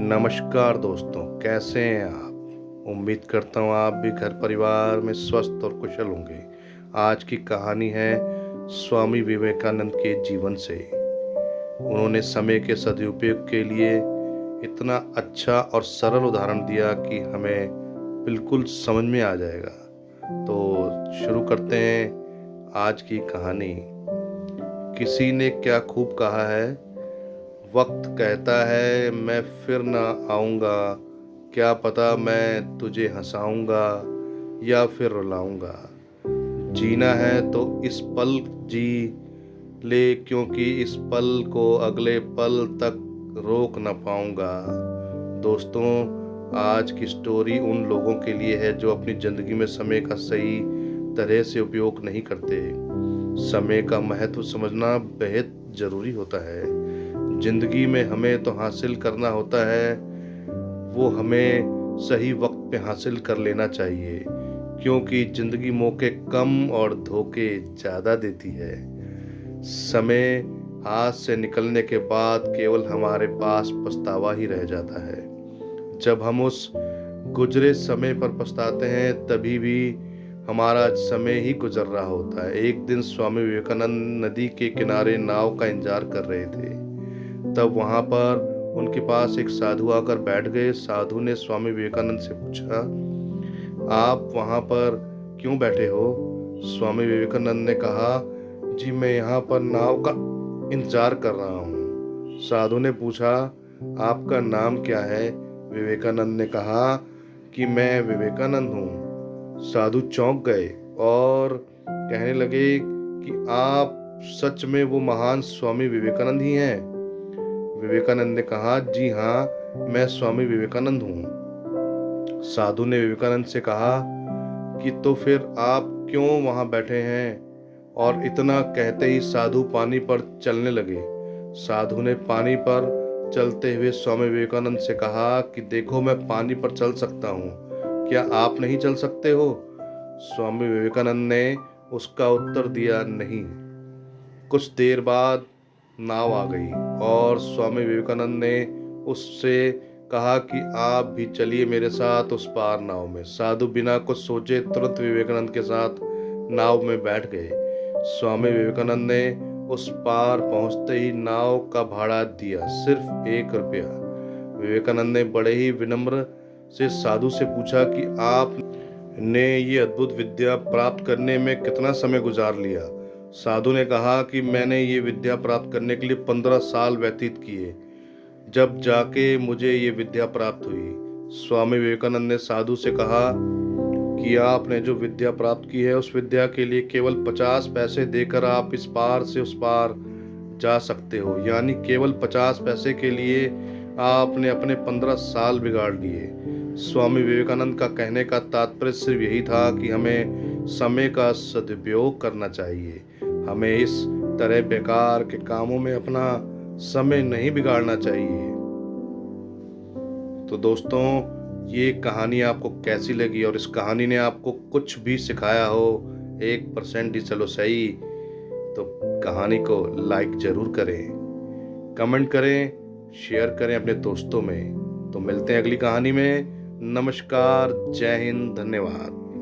नमस्कार दोस्तों, कैसे हैं आप। उम्मीद करता हूँ आप भी घर परिवार में स्वस्थ और कुशल होंगे। आज की कहानी है स्वामी विवेकानंद के जीवन से। उन्होंने समय के सदुपयोग के लिए इतना अच्छा और सरल उदाहरण दिया कि हमें बिल्कुल समझ में आ जाएगा। तो शुरू करते हैं आज की कहानी। किसी ने क्या खूब कहा है, वक्त कहता है मैं फिर ना आऊँगा, क्या पता मैं तुझे हंसाऊँगा या फिर रुलाऊँगा। जीना है तो इस पल जी ले, क्योंकि इस पल को अगले पल तक रोक न पाऊँगा। दोस्तों, आज की स्टोरी उन लोगों के लिए है जो अपनी ज़िंदगी में समय का सही तरह से उपयोग नहीं करते। समय का महत्व समझना बेहद ज़रूरी होता है। जिंदगी में हमें तो हासिल करना होता है, वो हमें सही वक्त पे हासिल कर लेना चाहिए, क्योंकि जिंदगी मौके कम और धोखे ज़्यादा देती है। समय हाथ से निकलने के बाद केवल हमारे पास पछतावा ही रह जाता है। जब हम उस गुजरे समय पर पछताते हैं, तभी भी हमारा समय ही गुजर रहा होता है। एक दिन स्वामी विवेकानंद नदी के किनारे नाव का इंतजार कर रहे थे। तब वहां पर उनके पास एक साधु आकर बैठ गए। साधु ने स्वामी विवेकानंद से पूछा, आप वहां पर क्यों बैठे हो। स्वामी विवेकानंद ने कहा, जी मैं यहाँ पर नाव का इंतजार कर रहा हूँ। साधु ने पूछा, आपका नाम क्या है। विवेकानंद ने कहा कि मैं विवेकानंद हूँ। साधु चौंक गए और कहने लगे कि आप सच में वो महान स्वामी विवेकानंद ही हैं। विवेकानंद ने कहा, जी हाँ, मैं स्वामी विवेकानंद हूँ। साधु ने विवेकानंद से कहा कि तो फिर आप क्यों वहां बैठे हैं। और इतना कहते ही साधु पानी पर चलने लगे। साधु ने पानी पर चलते हुए स्वामी विवेकानंद से कहा कि देखो, मैं पानी पर चल सकता हूँ, क्या आप नहीं चल सकते हो। स्वामी विवेकानंद ने उसका उत्तर दिया, नहीं। कुछ देर बाद नाव आ गई और स्वामी विवेकानंद ने उससे कहा कि आप भी चलिए मेरे साथ उस पार नाव में। साधु बिना कुछ सोचे तुरंत विवेकानंद के साथ नाव में बैठ गए। स्वामी विवेकानंद ने उस पार पहुंचते ही नाव का भाड़ा दिया, सिर्फ 1 रुपया। विवेकानंद ने बड़े ही विनम्र से साधु से पूछा कि आपने ये अद्भुत विद्या प्राप्त करने में कितना समय गुजार लिया। साधु ने कहा कि मैंने ये विद्या प्राप्त करने के लिए 15 साल व्यतीत किए, जब जाके मुझे ये विद्या प्राप्त हुई। स्वामी विवेकानंद ने साधु से कहा कि आपने जो विद्या प्राप्त की है, उस विद्या के लिए केवल 50 पैसे देकर आप इस पार से उस पार जा सकते हो। यानी केवल 50 पैसे के लिए आपने अपने 15 साल बिगाड़ लिए। स्वामी विवेकानंद का कहने का तात्पर्य सिर्फ यही था कि हमें समय का सदुपयोग करना चाहिए। हमें इस तरह बेकार के कामों में अपना समय नहीं बिगाड़ना चाहिए। तो दोस्तों, ये कहानी आपको कैसी लगी और इस कहानी ने आपको कुछ भी सिखाया हो, 1% ही चलो सही, तो कहानी को लाइक जरूर करें, कमेंट करें, शेयर करें अपने दोस्तों में। तो मिलते हैं अगली कहानी में। नमस्कार, जय हिंद, धन्यवाद।